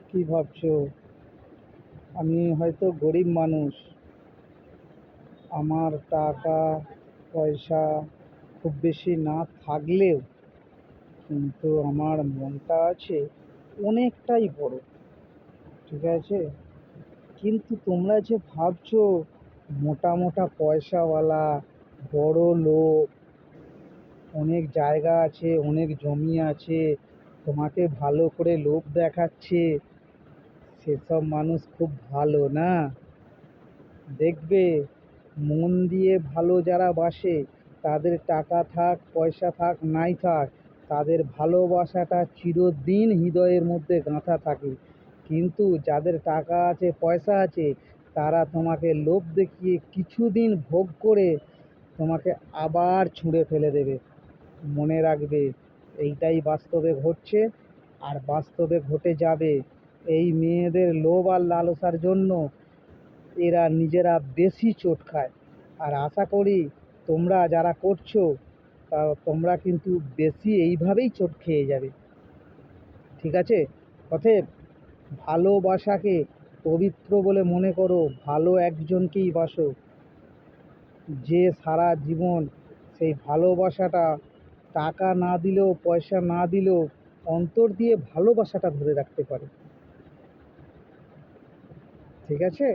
কি ভাবছো? আমি হয়তো গরিব মানুষ, আমার টাকা পয়সা খুব বেশি না থাকলেও কিন্তু আমার মনটা আছে অনেকটাই বড়। ঠিক আছে, কিন্তু তোমরা যে ভাবছো মোটা মোটা পয়সাওয়ালা, বড় লোক, অনেক জায়গা আছে, অনেক জমি আছে, তোমাকে ভালো করে লোভ দেখাচ্ছে, সেসব মানুষ খুব ভালো না। দেখবে, মন দিয়ে ভালো যারা বাসে, তাদের টাকা থাক পয়সা থাক নাই থাক, তাদের ভালোবাসাটা চিরদিন হৃদয়ের মধ্যে গাঁথা থাকে। কিন্তু যাদের টাকা আছে পয়সা আছে, তারা তোমাকে লোভ দেখিয়ে কিছুদিন ভোগ করে তোমাকে আবার ছুঁড়ে ফেলে দেবে। মনে রাখবে, এইটাই বাস্তবে ঘটছে আর বাস্তবে ঘটে যাবে। এই মেয়েদের লোভ আর লালসার জন্য এরা নিজেরা বেশি চোট খায়। আর আশা করি তোমরা যারা করছো, তা তোমরা কিন্তু বেশি এইভাবেই চোট খেয়ে যাবে। ঠিক আছে? অতএব ভালোবাসাকে পবিত্র বলে মনে করো, ভালো একজনকেই বাসো, যে সারা জীবন সেই ভালোবাসাটা টাকা না দিলেও পয়সা না দিলেও অন্তর দিয়ে ভালোবাসাটা ধরে রাখতে পারে। ঠিক আছে?